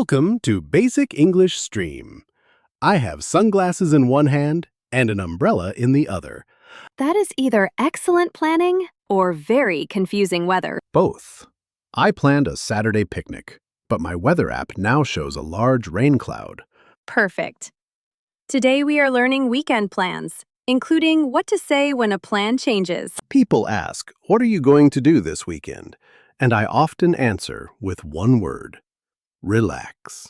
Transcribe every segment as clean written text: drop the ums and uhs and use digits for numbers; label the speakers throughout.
Speaker 1: Welcome to Basic English Stream. I have sunglasses in one hand and an umbrella in the other.
Speaker 2: That is either excellent planning or very confusing weather.
Speaker 1: Both. I planned a Saturday picnic, but my weather app now shows a large rain cloud.
Speaker 2: Perfect. Today we are learning weekend plans, including what to say when a plan changes.
Speaker 1: People ask, "What are you going to do this weekend?" And I often answer with one word: relax.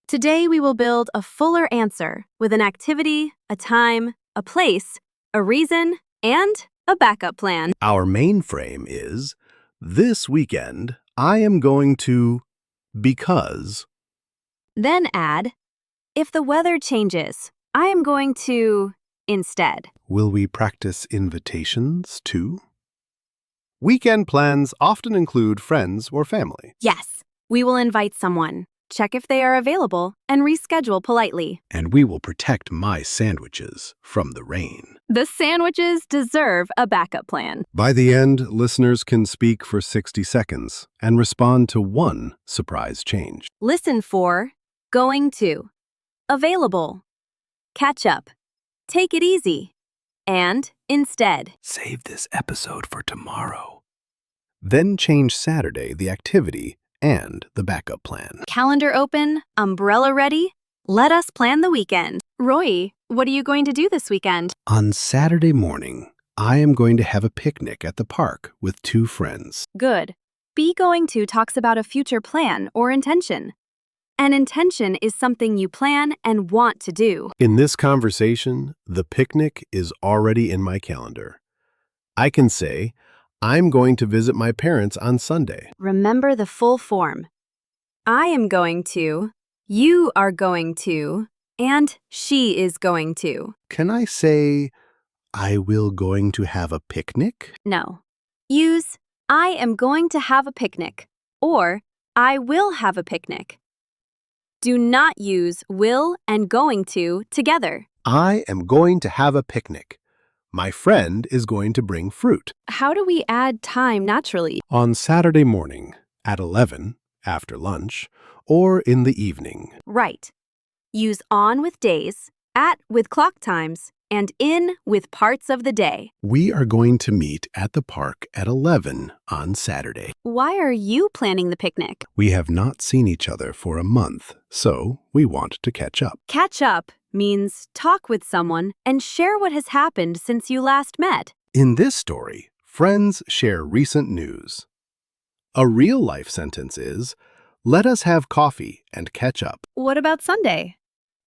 Speaker 2: Today we will build a fuller answer with an activity, a time, a place, a reason, and a backup plan.
Speaker 1: Our main frame is, this weekend I am going to, because.
Speaker 2: Then add, if the weather changes, I am going to, instead.
Speaker 1: Will we practice invitations too? Weekend plans often include friends or family.
Speaker 2: Yes, we will invite someone, check if they are available, and reschedule politely.
Speaker 1: And we will protect my sandwiches from the rain.
Speaker 2: The sandwiches deserve a backup plan.
Speaker 1: By the end, listeners can speak for 60 seconds and respond to one surprise change.
Speaker 2: Listen for going to, available, catch up, take it easy, and instead.
Speaker 1: Save this episode for tomorrow. Then change Saturday, the activity, and the backup plan.
Speaker 2: Calendar open, umbrella ready. Let us plan the weekend. Royi, what are you going to do this weekend?
Speaker 1: On Saturday morning, I am going to have a picnic at the park with 2 friends.
Speaker 2: Good. Be going to talks about a future plan or intention. An intention is something you plan and want to do.
Speaker 1: In this conversation, the picnic is already in my calendar. I can say, I'm going to visit my parents on Sunday.
Speaker 2: Remember the full form. I am going to, you are going to, and she is going to.
Speaker 1: Can I say, I will going to have a picnic?
Speaker 2: No. Use, I am going to have a picnic, or I will have a picnic. Do not use will and going to together.
Speaker 1: I am going to have a picnic. My friend is going to bring fruit.
Speaker 2: How do we add time naturally?
Speaker 1: On Saturday morning, at 11, after lunch, or in the evening.
Speaker 2: Right. Use on with days, at with clock times, and in with parts of the day.
Speaker 1: We are going to meet at the park at 11 on Saturday.
Speaker 2: Why are you planning the picnic?
Speaker 1: We have not seen each other for a month, so we want to catch up.
Speaker 2: Catch up means talk with someone and share what has happened since you last met.
Speaker 1: In this story, friends share recent news. A real-life sentence is, let us have coffee and catch up.
Speaker 2: What about Sunday?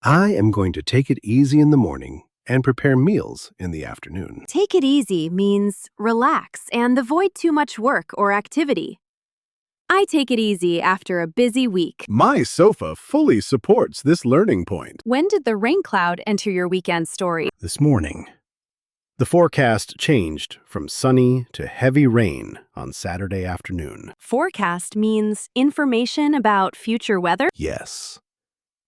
Speaker 1: I am going to take it easy in the morning and prepare meals in the afternoon.
Speaker 2: Take it easy means relax and avoid too much work or activity. I take it easy after a busy week.
Speaker 1: My sofa fully supports this learning point.
Speaker 2: When did the rain cloud enter your weekend story?
Speaker 1: This morning. The forecast changed from sunny to heavy rain on Saturday afternoon.
Speaker 2: Forecast means information about future weather?
Speaker 1: Yes.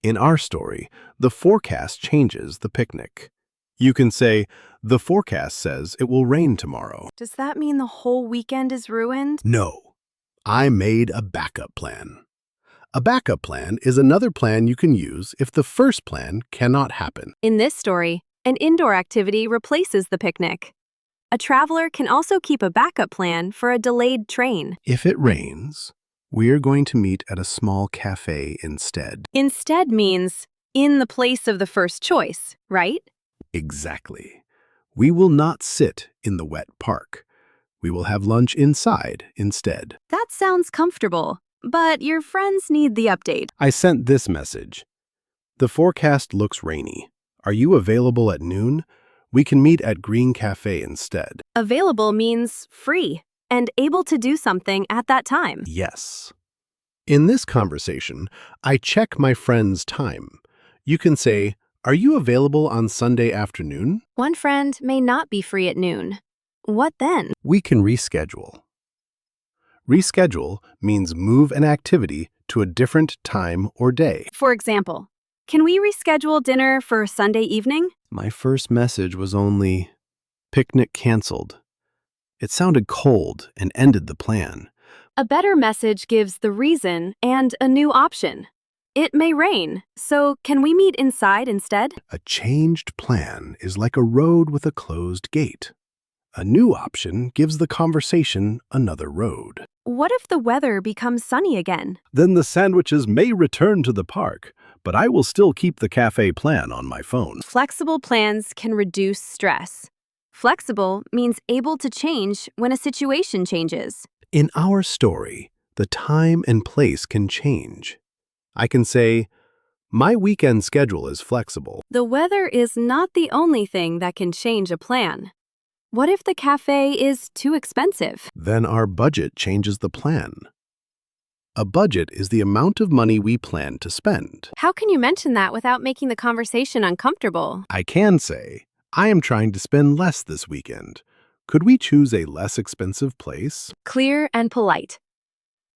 Speaker 1: In our story, the forecast changes the picnic. You can say, the forecast says it will rain tomorrow.
Speaker 2: Does that mean the whole weekend is ruined?
Speaker 1: No. I made a backup plan. A backup plan is another plan you can use if the first plan cannot happen.
Speaker 2: In this story, an indoor activity replaces the picnic. A traveler can also keep a backup plan for a delayed train.
Speaker 1: If it rains, we are going to meet at a small cafe instead.
Speaker 2: Instead means in the place of the first choice, right?
Speaker 1: Exactly. We will not sit in the wet park. We will have lunch inside instead.
Speaker 2: That sounds comfortable, but your friends need the update.
Speaker 1: I sent this message. The forecast looks rainy. Are you available at noon? We can meet at Green Cafe instead.
Speaker 2: Available means free and able to do something at that time.
Speaker 1: Yes. In this conversation, I check my friend's time. You can say, are you available on Sunday afternoon?
Speaker 2: One friend may not be free at noon. What then?
Speaker 1: We can reschedule. Reschedule means move an activity to a different time or day.
Speaker 2: For example, can we reschedule dinner for Sunday evening?
Speaker 1: My first message was only, picnic canceled. It sounded cold and ended the plan.
Speaker 2: A better message gives the reason and a new option. It may rain, so can we meet inside instead?
Speaker 1: A changed plan is like a road with a closed gate. A new option gives the conversation another road.
Speaker 2: What if the weather becomes sunny again?
Speaker 1: Then the sandwiches may return to the park, but I will still keep the cafe plan on my phone.
Speaker 2: Flexible plans can reduce stress. Flexible means able to change when a situation changes.
Speaker 1: In our story, the time and place can change. I can say, my weekend schedule is flexible.
Speaker 2: The weather is not the only thing that can change a plan. What if the cafe is too expensive?
Speaker 1: Then our budget changes the plan. A budget is the amount of money we plan to spend.
Speaker 2: How can you mention that without making the conversation uncomfortable?
Speaker 1: I can say, I am trying to spend less this weekend. Could we choose a less expensive place?
Speaker 2: Clear and polite.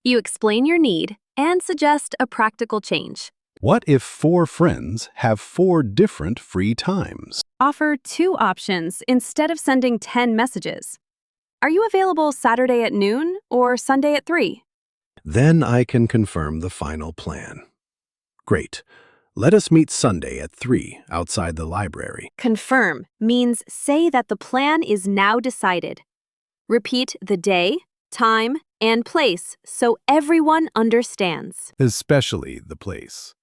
Speaker 2: You explain your need and suggest a practical change.
Speaker 1: What if 4 friends have 4 different free times?
Speaker 2: Offer 2 options instead of sending 10 messages. Are you available Saturday at noon or Sunday at 3?
Speaker 1: Then I can confirm the final plan. Great. Let us meet Sunday at 3 outside the library.
Speaker 2: Confirm means say that the plan is now decided. Repeat the day, time, and place so everyone understands.
Speaker 1: Especially the place.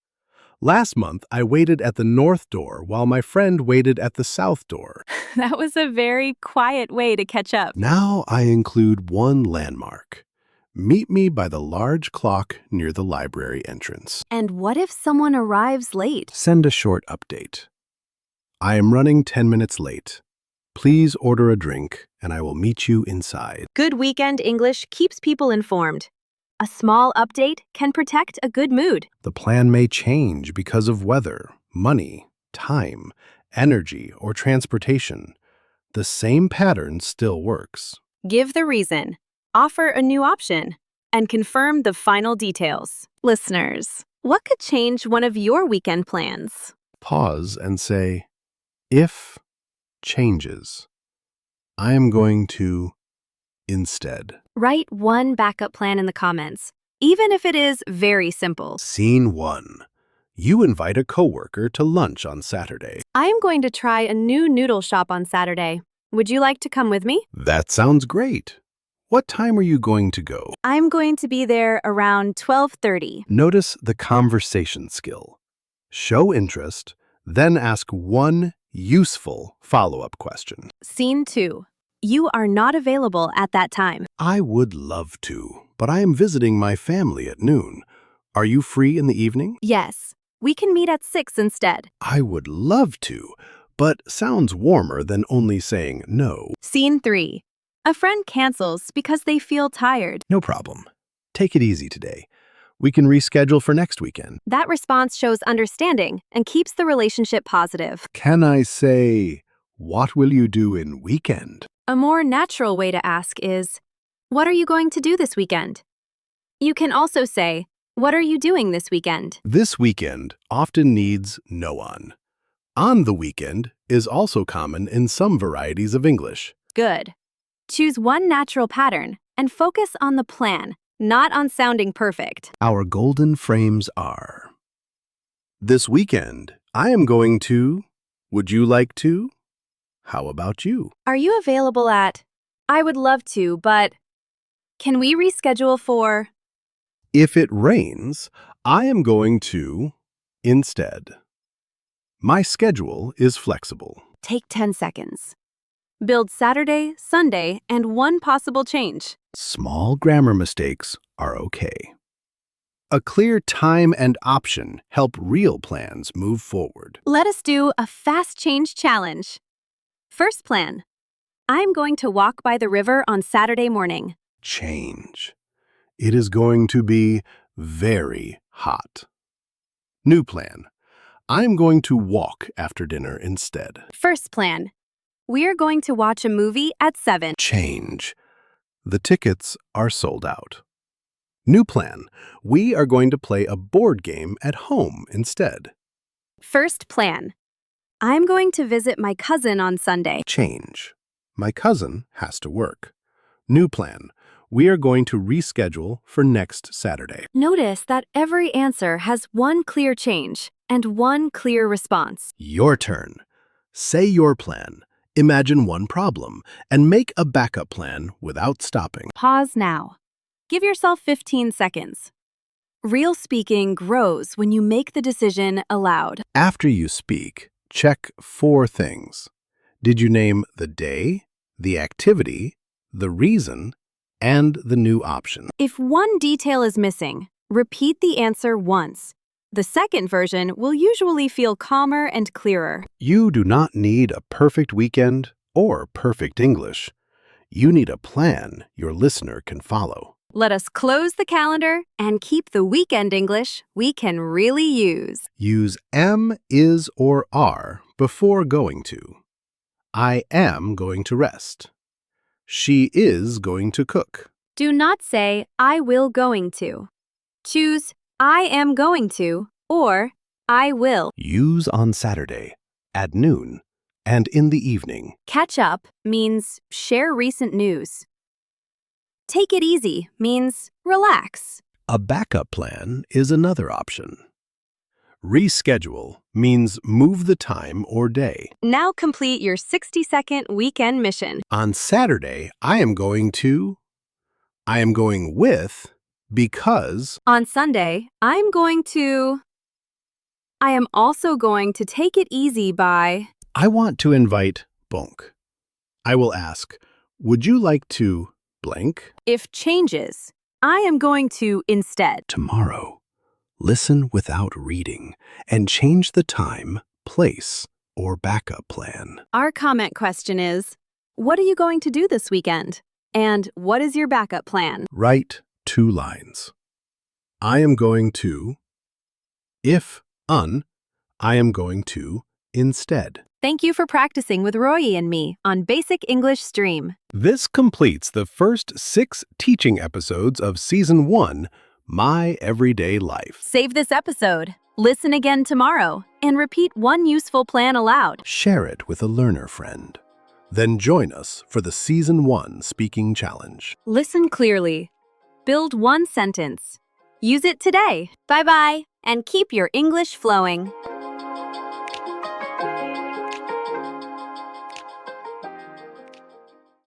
Speaker 1: Last month, I waited at the north door while my friend waited at the south door.
Speaker 2: That was a very quiet way to catch up.
Speaker 1: Now I include one landmark. Meet me by the large clock near the library entrance.
Speaker 2: And what if someone arrives late?
Speaker 1: Send a short update. I am running 10 minutes late. Please order a drink and I will meet you inside.
Speaker 2: Good weekend English keeps people informed. A small update can protect a good mood.
Speaker 1: The plan may change because of weather, money, time, energy, or transportation. The same pattern still works.
Speaker 2: Give the reason, offer a new option, and confirm the final details. Listeners, what could change one of your weekend plans?
Speaker 1: Pause and say, if changes, I am going to instead.
Speaker 2: Write one backup plan in the comments, even if it is very simple.
Speaker 1: Scene 1. You invite a coworker to lunch on Saturday.
Speaker 2: I am going to try a new noodle shop on Saturday. Would you like to come with me?
Speaker 1: That sounds great. What time are you going to go?
Speaker 2: I'm going to be there around 12:30.
Speaker 1: Notice the conversation skill. Show interest, then ask one useful follow-up question.
Speaker 2: Scene 2. You are not available at that time.
Speaker 1: I would love to, but I am visiting my family at noon. Are you free in the evening?
Speaker 2: Yes, we can meet at 6 instead.
Speaker 1: I would love to, but sounds warmer than only saying no.
Speaker 2: Scene 3. A friend cancels because they feel tired.
Speaker 1: No problem. Take it easy today. We can reschedule for next weekend.
Speaker 2: That response shows understanding and keeps the relationship positive.
Speaker 1: Can I say, what will you do in weekend?
Speaker 2: A more natural way to ask is, what are you going to do this weekend? You can also say, what are you doing this weekend?
Speaker 1: This weekend often needs no on. On the weekend is also common in some varieties of English.
Speaker 2: Good. Choose one natural pattern and focus on the plan, not on sounding perfect.
Speaker 1: Our golden frames are: this weekend, I am going to. Would you like to? How about you?
Speaker 2: Are you available at? I would love to, but can we reschedule for?
Speaker 1: If it rains, I am going to instead. My schedule is flexible.
Speaker 2: Take 10 seconds. Build Saturday, Sunday, and one possible change.
Speaker 1: Small grammar mistakes are okay. A clear time and option help real plans move forward.
Speaker 2: Let us do a fast change challenge. First plan. I'm going to walk by the river on Saturday morning.
Speaker 1: Change. It is going to be very hot. New plan. I'm going to walk after dinner instead.
Speaker 2: First plan. We're going to watch a movie at 7.
Speaker 1: Change. The tickets are sold out. New plan. We are going to play a board game at home instead.
Speaker 2: First plan. I'm going to visit my cousin on Sunday.
Speaker 1: Change. My cousin has to work. New plan. We are going to reschedule for next Saturday.
Speaker 2: Notice that every answer has one clear change and one clear response.
Speaker 1: Your turn. Say your plan. Imagine one problem and make a backup plan without stopping.
Speaker 2: Pause now. Give yourself 15 seconds. Real speaking grows when you make the decision aloud.
Speaker 1: After you speak, check 4 things. Did you name the day, the activity, the reason, and the new option?
Speaker 2: If one detail is missing, repeat the answer once. The second version will usually feel calmer and clearer.
Speaker 1: You do not need a perfect weekend or perfect English. You need a plan your listener can follow.
Speaker 2: Let us close the calendar and keep the weekend English we can really use.
Speaker 1: Use am, is, or are before going to. I am going to rest. She is going to cook.
Speaker 2: Do not say, I will going to. Choose, I am going to, or I will.
Speaker 1: Use on Saturday, at noon, and in the evening.
Speaker 2: Catch up means share recent news. Take it easy means relax.
Speaker 1: A backup plan is another option. Reschedule means move the time or day.
Speaker 2: Now complete your 60-second weekend mission.
Speaker 1: On Saturday, I am going with because.
Speaker 2: On Sunday, I am also going to take it easy by.
Speaker 1: I want to invite blank. I will ask, would you like to blank?
Speaker 2: If changes, I am going to instead.
Speaker 1: Tomorrow. Listen without reading and change the time, place, or backup plan.
Speaker 2: Our comment question is, what are you going to do this weekend? And what is your backup plan?
Speaker 1: Write 2 lines. I am going to. If I am going to instead.
Speaker 2: Thank you for practicing with Royi and me on Basic English Stream.
Speaker 1: This completes the first 6 teaching episodes of Season 1, My Everyday Life.
Speaker 2: Save this episode, listen again tomorrow, and repeat one useful plan aloud.
Speaker 1: Share it with a learner friend. Then join us for the Season 1 Speaking Challenge.
Speaker 2: Listen clearly. Build one sentence. Use it today. Bye-bye, and keep your English flowing.